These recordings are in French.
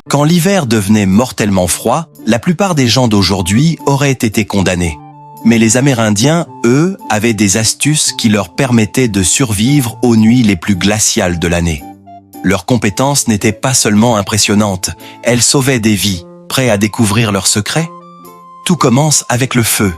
Quand l'hiver devenait mortellement froid, la plupart des gens d'aujourd'hui auraient été condamnés. Mais les Amérindiens, eux, avaient des astuces qui leur permettaient de survivre aux nuits les plus glaciales de l'année. Leurs compétences n'étaient pas seulement impressionnantes, elles sauvaient des vies. Prêts à découvrir leurs secrets? Tout commence avec le feu.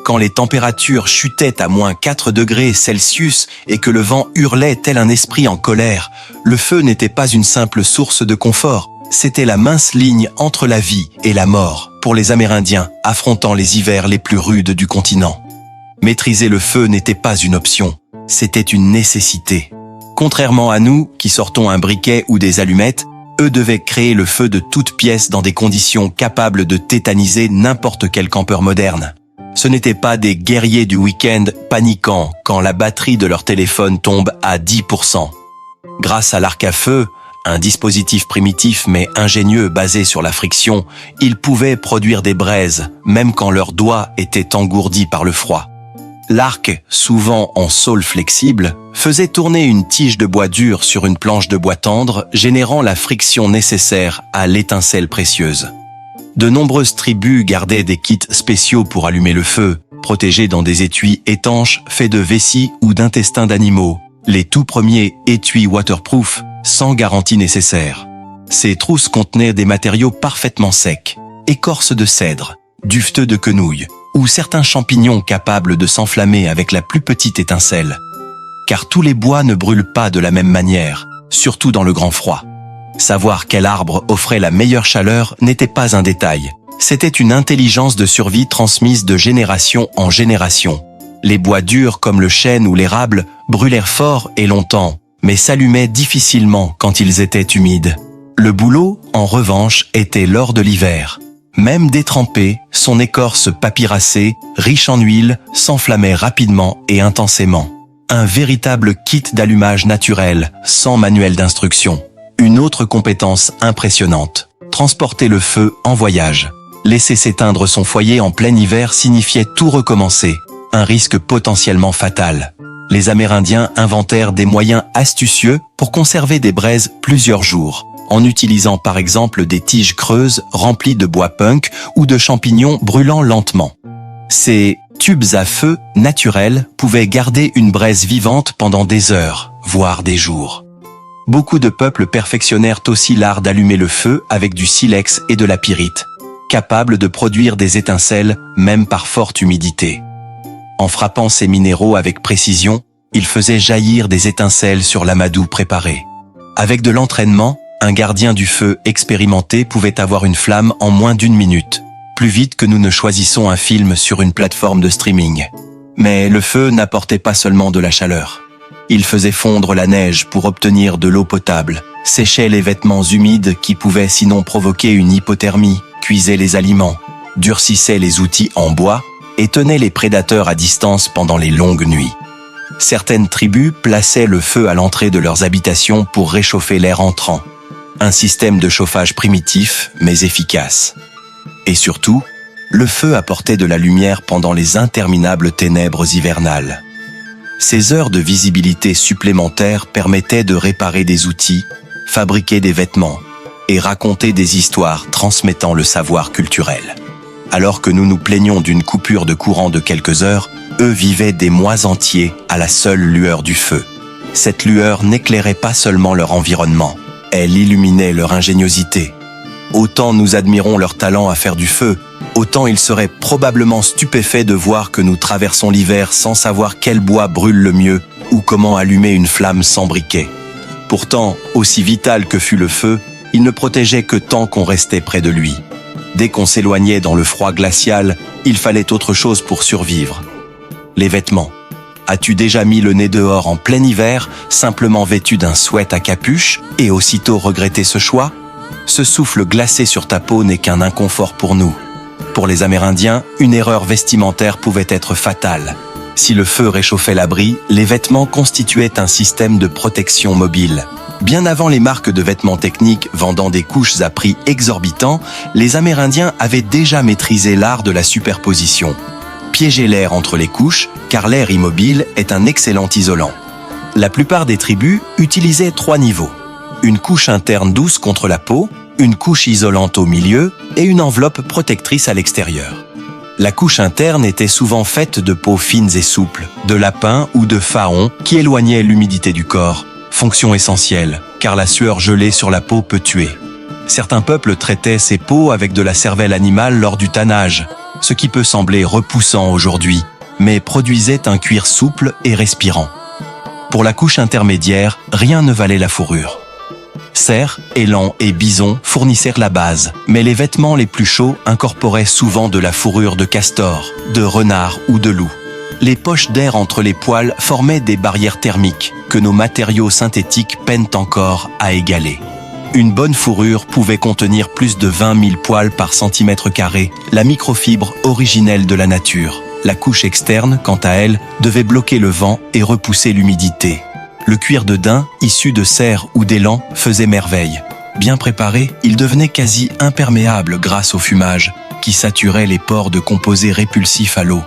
Quand les températures chutaient à -4 degrés Celsius et que le vent hurlait tel un esprit en colère, le feu n'était pas une simple source de confort, c'était la mince ligne entre la vie et la mort pour les Amérindiens affrontant les hivers les plus rudes du continent. Maîtriser le feu n'était pas une option, c'était une nécessité. Contrairement à nous, qui sortons un briquet ou des allumettes, eux devaient créer le feu de toutes pièces dans des conditions capables de tétaniser n'importe quel campeur moderne. Ce n'étaient pas des guerriers du week-end paniquant quand la batterie de leur téléphone tombe à 10%. Grâce à l'arc à feu, un dispositif primitif mais ingénieux basé sur la friction, ils pouvaient produire des braises, même quand leurs doigts étaient engourdis par le froid. L'arc, souvent en saule flexible, faisait tourner une tige de bois dur sur une planche de bois tendre, générant la friction nécessaire à l'étincelle précieuse. De nombreuses tribus gardaient des kits spéciaux pour allumer le feu, protégés dans des étuis étanches faits de vessie ou d'intestins d'animaux, les tout premiers étuis waterproof, sans garantie nécessaire. Ces trousses contenaient des matériaux parfaitement secs, écorce de cèdre, duveteux de quenouille, ou certains champignons capables de s'enflammer avec la plus petite étincelle. Car tous les bois ne brûlent pas de la même manière, surtout dans le grand froid. Savoir quel arbre offrait la meilleure chaleur n'était pas un détail. C'était une intelligence de survie transmise de génération en génération. Les bois durs comme le chêne ou l'érable brûlèrent fort et longtemps, mais s'allumaient difficilement quand ils étaient humides. Le bouleau, en revanche, était lors de l'hiver. Même détrempé, son écorce papyracée, riche en huile, s'enflammait rapidement et intensément. Un véritable kit d'allumage naturel, sans manuel d'instruction. Une autre compétence impressionnante, transporter le feu en voyage. Laisser s'éteindre son foyer en plein hiver signifiait tout recommencer, un risque potentiellement fatal. Les Amérindiens inventèrent des moyens astucieux pour conserver des braises plusieurs jours, en utilisant par exemple des tiges creuses remplies de bois punk ou de champignons brûlant lentement. Ces tubes à feu naturels pouvaient garder une braise vivante pendant des heures, voire des jours. Beaucoup de peuples perfectionnèrent aussi l'art d'allumer le feu avec du silex et de la pyrite, capables de produire des étincelles même par forte humidité. En frappant ces minéraux avec précision, ils faisaient jaillir des étincelles sur l'amadou préparé. Avec de l'entraînement, un gardien du feu expérimenté pouvait avoir une flamme en moins d'1 minute, plus vite que nous ne choisissons un film sur une plateforme de streaming. Mais le feu n'apportait pas seulement de la chaleur. Il faisait fondre la neige pour obtenir de l'eau potable, séchait les vêtements humides qui pouvaient sinon provoquer une hypothermie, cuisait les aliments, durcissait les outils en bois et tenait les prédateurs à distance pendant les longues nuits. Certaines tribus plaçaient le feu à l'entrée de leurs habitations pour réchauffer l'air entrant. Un système de chauffage primitif, mais efficace. Et surtout, le feu apportait de la lumière pendant les interminables ténèbres hivernales. Ces heures de visibilité supplémentaires permettaient de réparer des outils, fabriquer des vêtements et raconter des histoires transmettant le savoir culturel. Alors que nous nous plaignions d'une coupure de courant de quelques heures, eux vivaient des mois entiers à la seule lueur du feu. Cette lueur n'éclairait pas seulement leur environnement, elle illuminait leur ingéniosité. Autant nous admirons leur talent à faire du feu, autant ils seraient probablement stupéfaits de voir que nous traversons l'hiver sans savoir quel bois brûle le mieux ou comment allumer une flamme sans briquet. Pourtant, aussi vital que fut le feu, il ne protégeait que tant qu'on restait près de lui. Dès qu'on s'éloignait dans le froid glacial, il fallait autre chose pour survivre. Les vêtements. As-tu déjà mis le nez dehors en plein hiver, simplement vêtu d'un sweat à capuche, et aussitôt regretté ce choix? Ce souffle glacé sur ta peau n'est qu'un inconfort pour nous. Pour les Amérindiens, une erreur vestimentaire pouvait être fatale. Si le feu réchauffait l'abri, les vêtements constituaient un système de protection mobile. Bien avant les marques de vêtements techniques vendant des couches à prix exorbitants, les Amérindiens avaient déjà maîtrisé l'art de la superposition. Piéger l'air entre les couches, car l'air immobile est un excellent isolant. La plupart des tribus utilisaient 3 niveaux. Une couche interne douce contre la peau, une couche isolante au milieu et une enveloppe protectrice à l'extérieur. La couche interne était souvent faite de peaux fines et souples, de lapin ou de faon qui éloignaient l'humidité du corps, fonction essentielle, car la sueur gelée sur la peau peut tuer. Certains peuples traitaient ces peaux avec de la cervelle animale lors du tannage, ce qui peut sembler repoussant aujourd'hui, mais produisait un cuir souple et respirant. Pour la couche intermédiaire, rien ne valait la fourrure. Cerfs, élans et bisons fournissèrent la base, mais les vêtements les plus chauds incorporaient souvent de la fourrure de castor, de renard ou de loup. Les poches d'air entre les poils formaient des barrières thermiques que nos matériaux synthétiques peinent encore à égaler. Une bonne fourrure pouvait contenir plus de 20 000 poils par centimètre carré, la microfibre originelle de la nature. La couche externe, quant à elle, devait bloquer le vent et repousser l'humidité. Le cuir de daim, issu de cerfs ou d'élan, faisait merveille. Bien préparé, il devenait quasi imperméable grâce au fumage, qui saturait les pores de composés répulsifs à l'eau.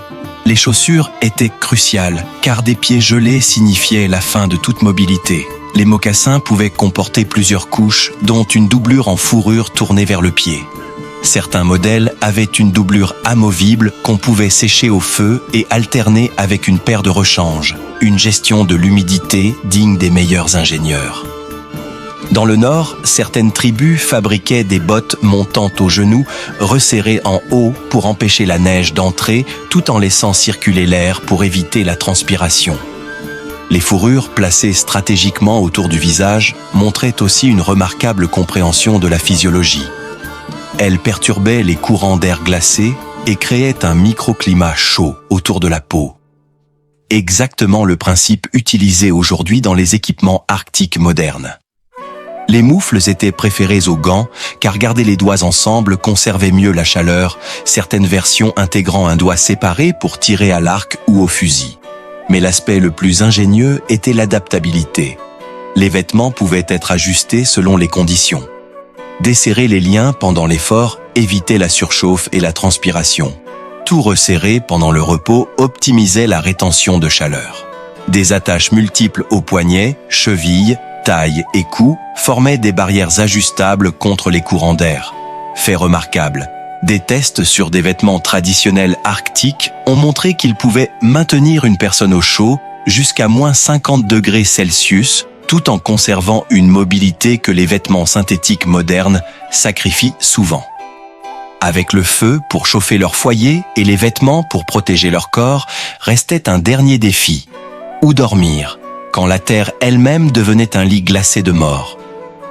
Les chaussures étaient cruciales, car des pieds gelés signifiaient la fin de toute mobilité. Les mocassins pouvaient comporter plusieurs couches, dont une doublure en fourrure tournée vers le pied. Certains modèles avaient une doublure amovible qu'on pouvait sécher au feu et alterner avec une paire de rechanges, une gestion de l'humidité digne des meilleurs ingénieurs. Dans le nord, certaines tribus fabriquaient des bottes montant aux genoux, resserrées en haut pour empêcher la neige d'entrer, tout en laissant circuler l'air pour éviter la transpiration. Les fourrures, placées stratégiquement autour du visage, montraient aussi une remarquable compréhension de la physiologie. Elles perturbaient les courants d'air glacé et créaient un microclimat chaud autour de la peau. Exactement le principe utilisé aujourd'hui dans les équipements arctiques modernes. Les moufles étaient préférées aux gants, car garder les doigts ensemble conservait mieux la chaleur, certaines versions intégrant un doigt séparé pour tirer à l'arc ou au fusil. Mais l'aspect le plus ingénieux était l'adaptabilité. Les vêtements pouvaient être ajustés selon les conditions. Desserrer les liens pendant l'effort évitait la surchauffe et la transpiration. Tout resserrer pendant le repos optimisait la rétention de chaleur. Des attaches multiples aux poignets, chevilles, taille et cou formaient des barrières ajustables contre les courants d'air. Fait remarquable, des tests sur des vêtements traditionnels arctiques ont montré qu'ils pouvaient maintenir une personne au chaud jusqu'à moins 50 degrés Celsius, tout en conservant une mobilité que les vêtements synthétiques modernes sacrifient souvent. Avec le feu pour chauffer leur foyer et les vêtements pour protéger leur corps, restait un dernier défi. Où dormir, quand la terre elle-même devenait un lit glacé de mort?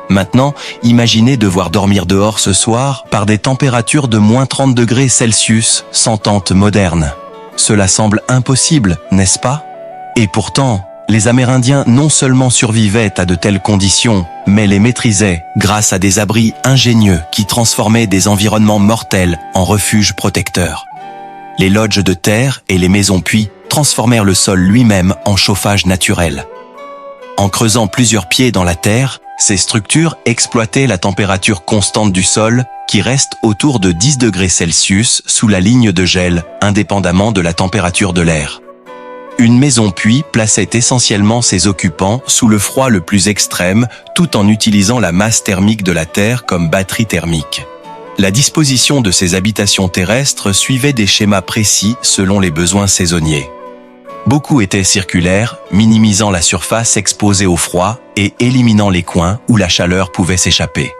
Maintenant, imaginez devoir dormir dehors ce soir par des températures de moins 30 degrés Celsius sans tente moderne. Cela semble impossible, n'est-ce pas? Et pourtant, les Amérindiens non seulement survivaient à de telles conditions, mais les maîtrisaient grâce à des abris ingénieux qui transformaient des environnements mortels en refuges protecteurs. Les lodges de terre et les maisons-puits transformèrent le sol lui-même en chauffage naturel. En creusant plusieurs pieds dans la terre, ces structures exploitaient la température constante du sol qui reste autour de 10 degrés Celsius sous la ligne de gel, indépendamment de la température de l'air. Une maison-puits plaçait essentiellement ses occupants sous le froid le plus extrême, tout en utilisant la masse thermique de la Terre comme batterie thermique. La disposition de ces habitations terrestres suivait des schémas précis selon les besoins saisonniers. Beaucoup étaient circulaires, minimisant la surface exposée au froid et éliminant les coins où la chaleur pouvait s'échapper.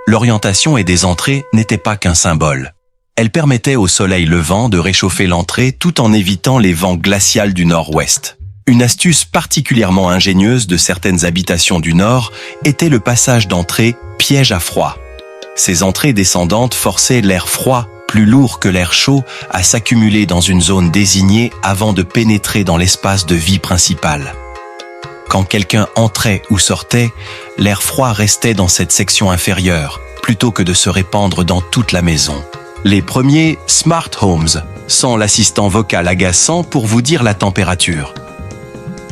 L'orientation et des entrées n'étaient pas qu'un symbole. Elle permettait au soleil levant de réchauffer l'entrée tout en évitant les vents glacials du nord-ouest. Une astuce particulièrement ingénieuse de certaines habitations du nord était le passage d'entrée piège à froid. Ces entrées descendantes forçaient l'air froid, plus lourd que l'air chaud, à s'accumuler dans une zone désignée avant de pénétrer dans l'espace de vie principal. Quand quelqu'un entrait ou sortait, l'air froid restait dans cette section inférieure, plutôt que de se répandre dans toute la maison. Les premiers Smart Homes, sans l'assistant vocal agaçant pour vous dire la température.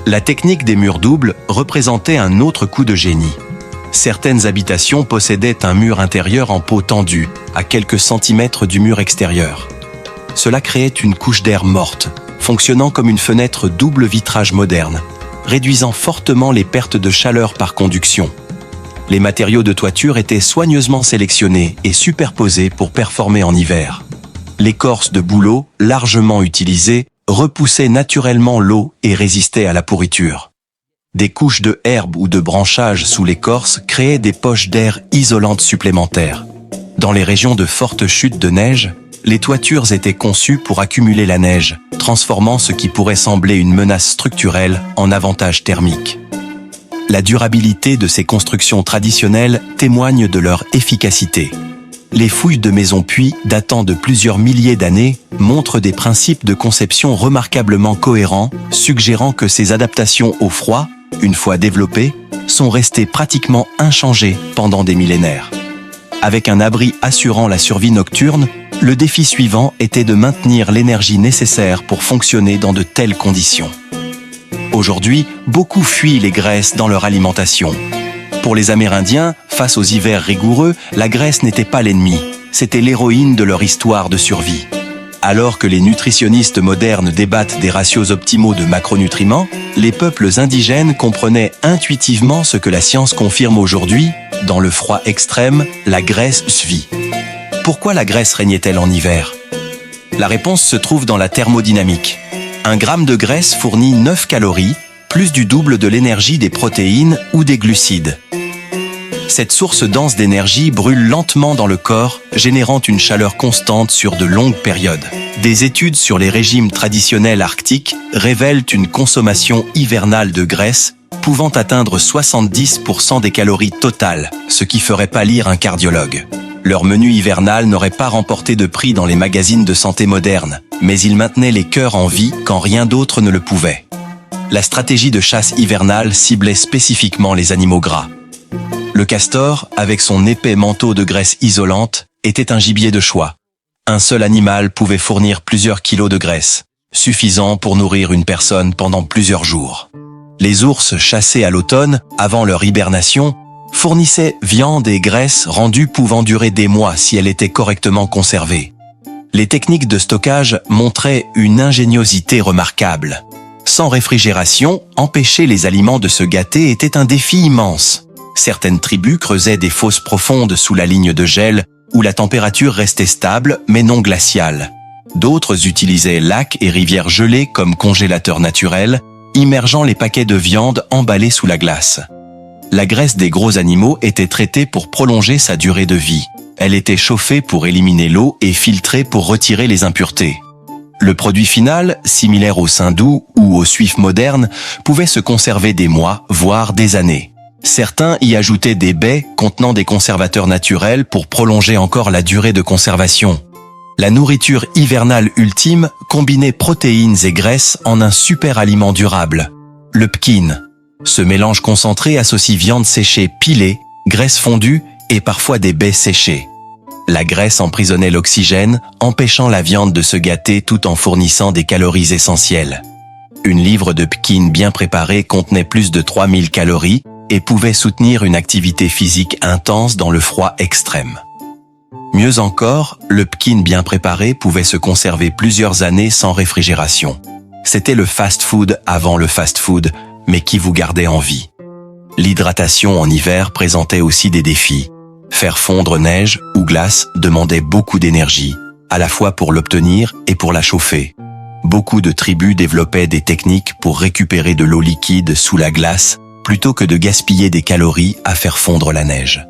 La technique des murs doubles représentait un autre coup de génie. Certaines habitations possédaient un mur intérieur en peau tendue, à quelques centimètres du mur extérieur. Cela créait une couche d'air morte, fonctionnant comme une fenêtre double vitrage moderne, réduisant fortement les pertes de chaleur par conduction. Les matériaux de toiture étaient soigneusement sélectionnés et superposés pour performer en hiver. L'écorce de bouleau, largement utilisée, repoussait naturellement l'eau et résistait à la pourriture. Des couches de herbe ou de branchages sous l'écorce créaient des poches d'air isolantes supplémentaires. Dans les régions de fortes chutes de neige, les toitures étaient conçues pour accumuler la neige, transformant ce qui pourrait sembler une menace structurelle en avantage thermique. La durabilité de ces constructions traditionnelles témoigne de leur efficacité. Les fouilles de maisons-puits datant de plusieurs milliers d'années montrent des principes de conception remarquablement cohérents, suggérant que ces adaptations au froid, une fois développées, sont restées pratiquement inchangées pendant des millénaires. Avec un abri assurant la survie nocturne, le défi suivant était de maintenir l'énergie nécessaire pour fonctionner dans de telles conditions. Aujourd'hui, beaucoup fuient les graisses dans leur alimentation. Pour les Amérindiens, face aux hivers rigoureux, la graisse n'était pas l'ennemi, c'était l'héroïne de leur histoire de survie. Alors que les nutritionnistes modernes débattent des ratios optimaux de macronutriments, les peuples indigènes comprenaient intuitivement ce que la science confirme aujourd'hui: dans le froid extrême, la graisse suffit. Pourquoi la graisse régnait-elle en hiver? La réponse se trouve dans la thermodynamique. 1 gramme de graisse fournit 9 calories, plus du double de l'énergie des protéines ou des glucides. Cette source dense d'énergie brûle lentement dans le corps, générant une chaleur constante sur de longues périodes. Des études sur les régimes traditionnels arctiques révèlent une consommation hivernale de graisse pouvant atteindre 70% des calories totales, ce qui ferait pâlir un cardiologue. Leur menu hivernal n'aurait pas remporté de prix dans les magazines de santé modernes, mais il maintenait les cœurs en vie quand rien d'autre ne le pouvait. La stratégie de chasse hivernale ciblait spécifiquement les animaux gras. Le castor, avec son épais manteau de graisse isolante, était un gibier de choix. Un seul animal pouvait fournir plusieurs kilos de graisse, suffisant pour nourrir une personne pendant plusieurs jours. Les ours chassés à l'automne, avant leur hibernation, fournissaient viande et graisse rendues pouvant durer des mois si elle était correctement conservée. Les techniques de stockage montraient une ingéniosité remarquable. Sans réfrigération, empêcher les aliments de se gâter était un défi immense. Certaines tribus creusaient des fosses profondes sous la ligne de gel où la température restait stable mais non glaciale. D'autres utilisaient lacs et rivières gelées comme congélateurs naturels, immergeant les paquets de viande emballés sous la glace. La graisse des gros animaux était traitée pour prolonger sa durée de vie. Elle était chauffée pour éliminer l'eau et filtrée pour retirer les impuretés. Le produit final, similaire au saindoux ou au suif moderne, pouvait se conserver des mois, voire des années. Certains y ajoutaient des baies contenant des conservateurs naturels pour prolonger encore la durée de conservation. La nourriture hivernale ultime combinait protéines et graisses en un super aliment durable, le pkin. Ce mélange concentré associe viande séchée pilée, graisse fondue et parfois des baies séchées. La graisse emprisonnait l'oxygène, empêchant la viande de se gâter tout en fournissant des calories essentielles. Une livre de pkin bien préparée contenait plus de 3000 calories et pouvait soutenir une activité physique intense dans le froid extrême. Mieux encore, le pkin bien préparé pouvait se conserver plusieurs années sans réfrigération. C'était le fast-food avant le fast-food, mais qui vous gardait en vie. L'hydratation en hiver présentait aussi des défis. Faire fondre neige ou glace demandait beaucoup d'énergie, à la fois pour l'obtenir et pour la chauffer. Beaucoup de tribus développaient des techniques pour récupérer de l'eau liquide sous la glace, plutôt que de gaspiller des calories à faire fondre la neige.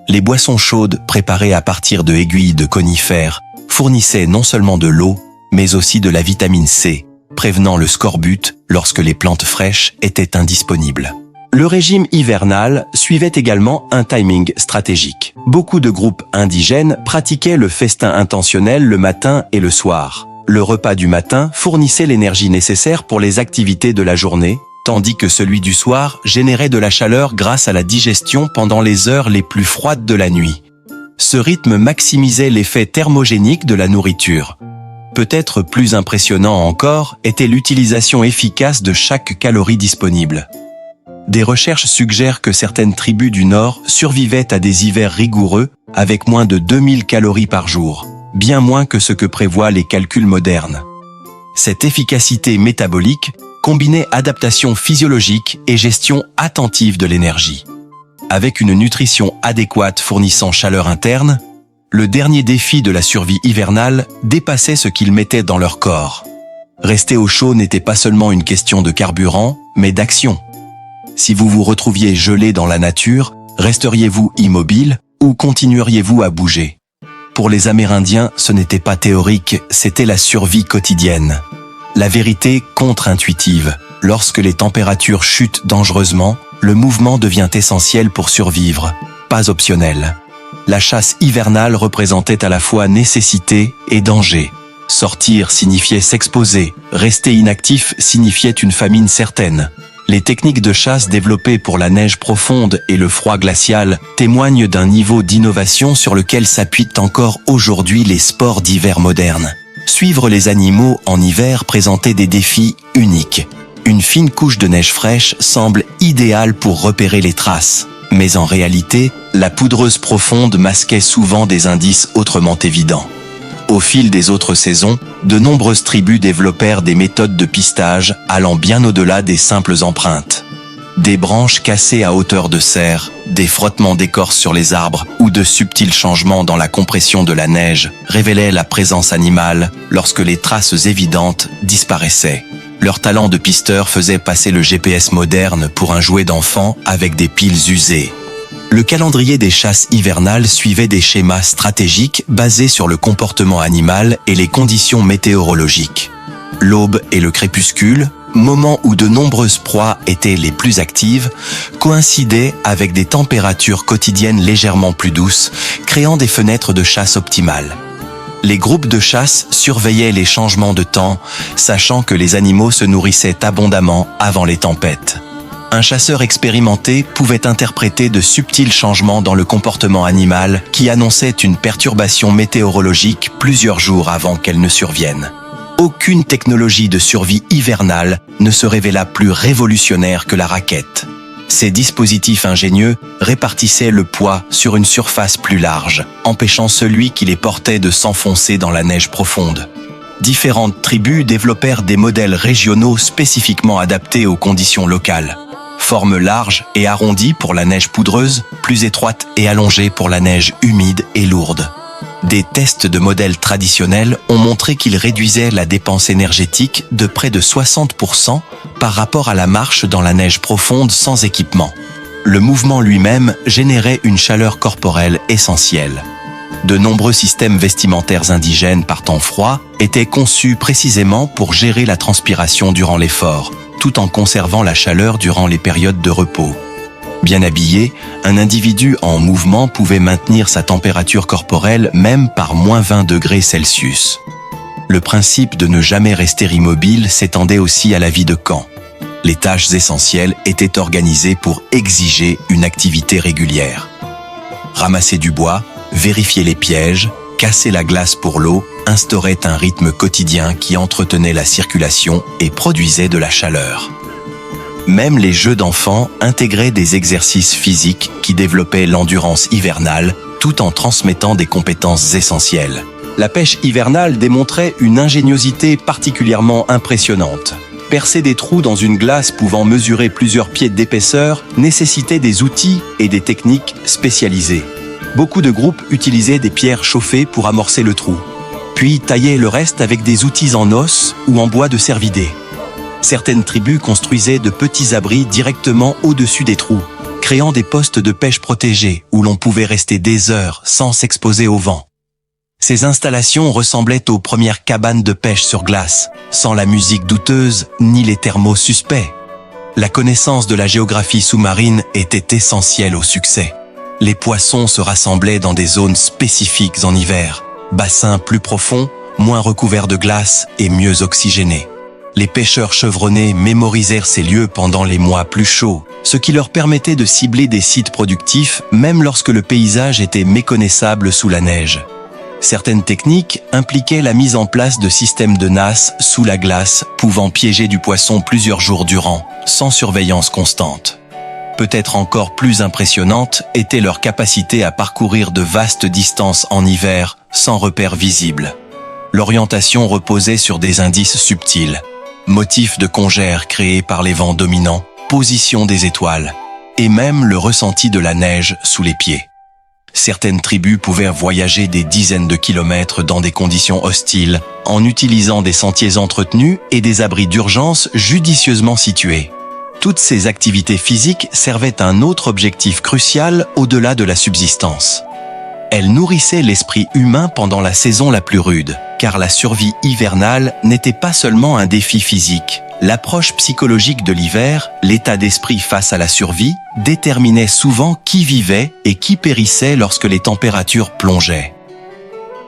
Les boissons chaudes préparées à partir de aiguilles de conifères fournissaient non seulement de l'eau, mais aussi de la vitamine C, prévenant le scorbut lorsque les plantes fraîches étaient indisponibles. Le régime hivernal suivait également un timing stratégique. Beaucoup de groupes indigènes pratiquaient le festin intentionnel le matin et le soir. Le repas du matin fournissait l'énergie nécessaire pour les activités de la journée, tandis que celui du soir générait de la chaleur grâce à la digestion pendant les heures les plus froides de la nuit. Ce rythme maximisait l'effet thermogénique de la nourriture. Peut-être plus impressionnant encore était l'utilisation efficace de chaque calorie disponible. Des recherches suggèrent que certaines tribus du Nord survivaient à des hivers rigoureux avec moins de 2000 calories par jour, bien moins que ce que prévoient les calculs modernes. Cette efficacité métabolique combinait adaptation physiologique et gestion attentive de l'énergie. avec une nutrition adéquate fournissant chaleur interne, le dernier défi de la survie hivernale dépassait ce qu'ils mettaient dans leur corps. Rester au chaud n'était pas seulement une question de carburant, mais d'action. Si vous vous retrouviez gelé dans la nature, resteriez-vous immobile ou continueriez-vous à bouger? Pour les Amérindiens, ce n'était pas théorique, c'était la survie quotidienne. La vérité contre-intuitive. Lorsque les températures chutent dangereusement, le mouvement devient essentiel pour survivre, pas optionnel. La chasse hivernale représentait à la fois nécessité et danger. Sortir signifiait s'exposer, rester inactif signifiait une famine certaine. Les techniques de chasse développées pour la neige profonde et le froid glacial témoignent d'un niveau d'innovation sur lequel s'appuient encore aujourd'hui les sports d'hiver modernes. Suivre les animaux en hiver présentait des défis uniques. Une fine couche de neige fraîche semble idéale pour repérer les traces. Mais en réalité, la poudreuse profonde masquait souvent des indices autrement évidents. Au fil des autres saisons, de nombreuses tribus développèrent des méthodes de pistage allant bien au-delà des simples empreintes. Des branches cassées à hauteur de serre, des frottements d'écorce sur les arbres ou de subtils changements dans la compression de la neige révélaient la présence animale lorsque les traces évidentes disparaissaient. Leur talent de pisteur faisait passer le GPS moderne pour un jouet d'enfant avec des piles usées. Le calendrier des chasses hivernales suivait des schémas stratégiques basés sur le comportement animal et les conditions météorologiques. L'aube et le crépuscule, moments où de nombreuses proies étaient les plus actives, coïncidaient avec des températures quotidiennes légèrement plus douces, créant des fenêtres de chasse optimales. Les groupes de chasse surveillaient les changements de temps, sachant que les animaux se nourrissaient abondamment avant les tempêtes. Un chasseur expérimenté pouvait interpréter de subtils changements dans le comportement animal qui annonçaient une perturbation météorologique plusieurs jours avant qu'elle ne survienne. Aucune technologie de survie hivernale ne se révéla plus révolutionnaire que la raquette. Ces dispositifs ingénieux répartissaient le poids sur une surface plus large, empêchant celui qui les portait de s'enfoncer dans la neige profonde. Différentes tribus développèrent des modèles régionaux spécifiquement adaptés aux conditions locales. Forme large et arrondie pour la neige poudreuse, plus étroite et allongée pour la neige humide et lourde. Des tests de modèles traditionnels ont montré qu'ils réduisaient la dépense énergétique de près de 60% par rapport à la marche dans la neige profonde sans équipement. Le mouvement lui-même générait une chaleur corporelle essentielle. De nombreux systèmes vestimentaires indigènes par temps froid étaient conçus précisément pour gérer la transpiration durant l'effort, tout en conservant la chaleur durant les périodes de repos. Bien habillé, un individu en mouvement pouvait maintenir sa température corporelle même par -20 degrés Celsius. Le principe de ne jamais rester immobile s'étendait aussi à la vie de camp. Les tâches essentielles étaient organisées pour exiger une activité régulière. Ramasser du bois, vérifier les pièges, casser la glace pour l'eau, instaurait un rythme quotidien qui entretenait la circulation et produisait de la chaleur. Même les jeux d'enfants intégraient des exercices physiques qui développaient l'endurance hivernale tout en transmettant des compétences essentielles. La pêche hivernale démontrait une ingéniosité particulièrement impressionnante. Percer des trous dans une glace pouvant mesurer plusieurs pieds d'épaisseur nécessitait des outils et des techniques spécialisées. Beaucoup de groupes utilisaient des pierres chauffées pour amorcer le trou, puis taillaient le reste avec des outils en os ou en bois de cervidé. Certaines tribus construisaient de petits abris directement au-dessus des trous, créant des postes de pêche protégés où l'on pouvait rester des heures sans s'exposer au vent. Ces installations ressemblaient aux premières cabanes de pêche sur glace, sans la musique douteuse ni les thermos suspects. La connaissance de la géographie sous-marine était essentielle au succès. Les poissons se rassemblaient dans des zones spécifiques en hiver, bassins plus profonds, moins recouverts de glace et mieux oxygénés. Les pêcheurs chevronnés mémorisèrent ces lieux pendant les mois plus chauds, ce qui leur permettait de cibler des sites productifs même lorsque le paysage était méconnaissable sous la neige. Certaines techniques impliquaient la mise en place de systèmes de nasse sous la glace pouvant piéger du poisson plusieurs jours durant, sans surveillance constante. Peut-être encore plus impressionnante était leur capacité à parcourir de vastes distances en hiver sans repères visibles. L'orientation reposait sur des indices subtils. Motifs de congère créés par les vents dominants, position des étoiles. et même le ressenti de la neige sous les pieds. Certaines tribus pouvaient voyager des dizaines de kilomètres dans des conditions hostiles en utilisant des sentiers entretenus et des abris d'urgence judicieusement situés. Toutes ces activités physiques servaient un autre objectif crucial au-delà de la subsistance. Elles nourrissaient l'esprit humain pendant la saison la plus rude, car la survie hivernale n'était pas seulement un défi physique. L'approche psychologique de l'hiver, l'état d'esprit face à la survie, déterminait souvent qui vivait et qui périssait lorsque les températures plongeaient.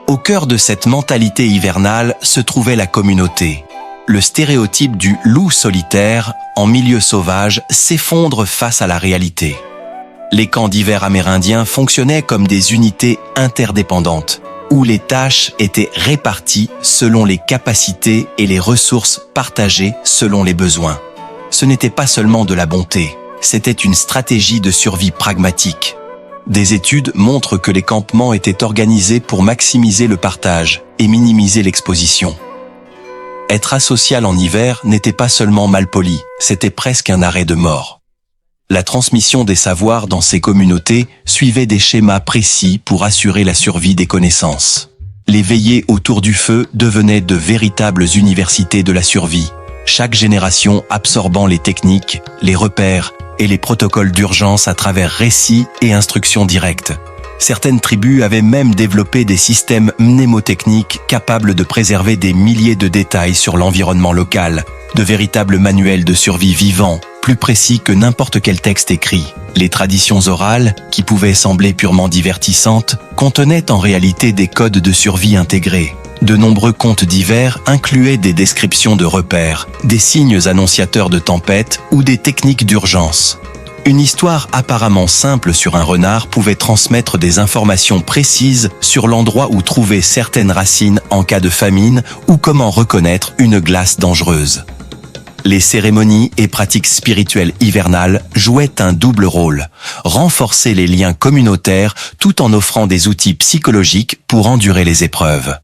Au cœur de cette mentalité hivernale se trouvait la communauté. Le stéréotype du loup solitaire, en milieu sauvage, s'effondre face à la réalité. Les camps d'hiver amérindiens fonctionnaient comme des unités interdépendantes, où les tâches étaient réparties selon les capacités et les ressources partagées selon les besoins. Ce n'était pas seulement de la bonté, c'était une stratégie de survie pragmatique. Des études montrent que les campements étaient organisés pour maximiser le partage et minimiser l'exposition. Être asocial en hiver n'était pas seulement malpoli, c'était presque un arrêt de mort. La transmission des savoirs dans ces communautés suivait des schémas précis pour assurer la survie des connaissances. Les veillées autour du feu devenaient de véritables universités de la survie, chaque génération absorbant les techniques, les repères et les protocoles d'urgence à travers récits et instructions directes. Certaines tribus avaient même développé des systèmes mnémotechniques capables de préserver des milliers de détails sur l'environnement local, de véritables manuels de survie vivants, plus précis que n'importe quel texte écrit. Les traditions orales, qui pouvaient sembler purement divertissantes, contenaient en réalité des codes de survie intégrés. De nombreux contes d'hiver incluaient des descriptions de repères, des signes annonciateurs de tempêtes ou des techniques d'urgence. Une histoire apparemment simple sur un renard pouvait transmettre des informations précises sur l'endroit où trouver certaines racines en cas de famine ou comment reconnaître une glace dangereuse. Les cérémonies et pratiques spirituelles hivernales jouaient un double rôle, renforcer les liens communautaires tout en offrant des outils psychologiques pour endurer les épreuves.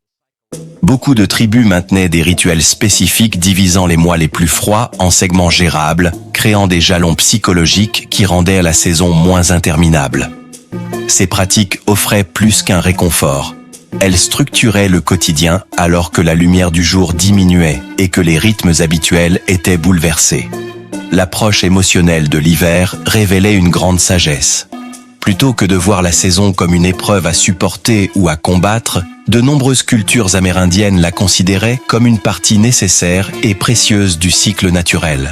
Beaucoup de tribus maintenaient des rituels spécifiques divisant les mois les plus froids en segments gérables, créant des jalons psychologiques qui rendaient la saison moins interminable. Ces pratiques offraient plus qu'un réconfort. Elles structuraient le quotidien alors que la lumière du jour diminuait et que les rythmes habituels étaient bouleversés. L'approche émotionnelle de l'hiver révélait une grande sagesse. Plutôt que de voir la saison comme une épreuve à supporter ou à combattre, de nombreuses cultures amérindiennes la considéraient comme une partie nécessaire et précieuse du cycle naturel.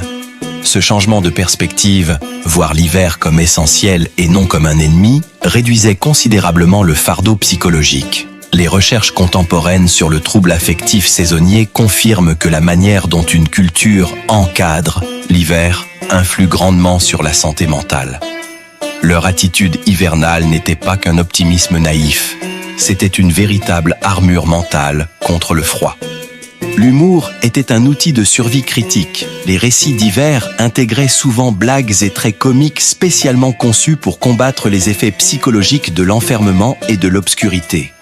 Ce changement de perspective, voir l'hiver comme essentiel et non comme un ennemi, réduisait considérablement le fardeau psychologique. Les recherches contemporaines sur le trouble affectif saisonnier confirment que la manière dont une culture encadre l'hiver influe grandement sur la santé mentale. Leur attitude hivernale n'était pas qu'un optimisme naïf, c'était une véritable armure mentale contre le froid. L'humour était un outil de survie critique. Les récits d'hiver intégraient souvent blagues et traits comiques spécialement conçus pour combattre les effets psychologiques de l'enfermement et de l'obscurité.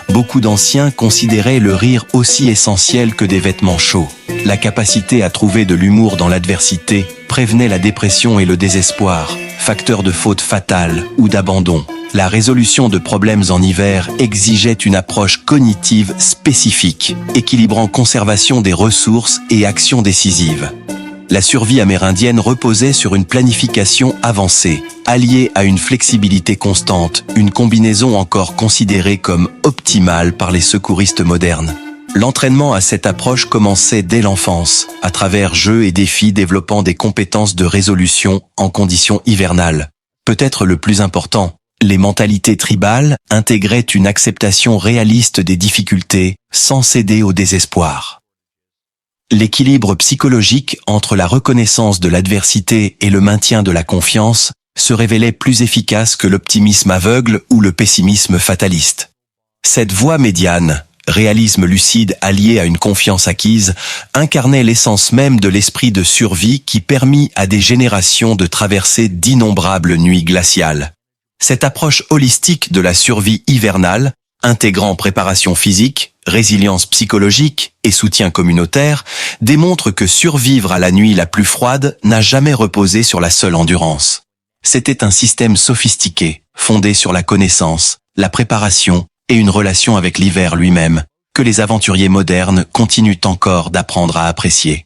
Beaucoup d'anciens considéraient le rire aussi essentiel que des vêtements chauds. La capacité à trouver de l'humour dans l'adversité prévenait la dépression et le désespoir, facteurs de faute fatale ou d'abandon. La résolution de problèmes en hiver exigeait une approche cognitive spécifique, équilibrant conservation des ressources et action décisive. La survie amérindienne reposait sur une planification avancée, alliée à une flexibilité constante, une combinaison encore considérée comme optimale par les secouristes modernes. L'entraînement à cette approche commençait dès l'enfance, à travers jeux et défis développant des compétences de résolution en conditions hivernales. Peut-être le plus important, les mentalités tribales intégraient une acceptation réaliste des difficultés, sans céder au désespoir. L'équilibre psychologique entre la reconnaissance de l'adversité et le maintien de la confiance se révélait plus efficace que l'optimisme aveugle ou le pessimisme fataliste. Cette voie médiane, réalisme lucide allié à une confiance acquise, incarnait l'essence même de l'esprit de survie qui permit à des générations de traverser d'innombrables nuits glaciales. Cette approche holistique de la survie hivernale, intégrant préparation physique, résilience psychologique et soutien communautaire, démontre que survivre à la nuit la plus froide n'a jamais reposé sur la seule endurance. C'était un système sophistiqué, fondé sur la connaissance, la préparation et une relation avec l'hiver lui-même, que les aventuriers modernes continuent encore d'apprendre à apprécier.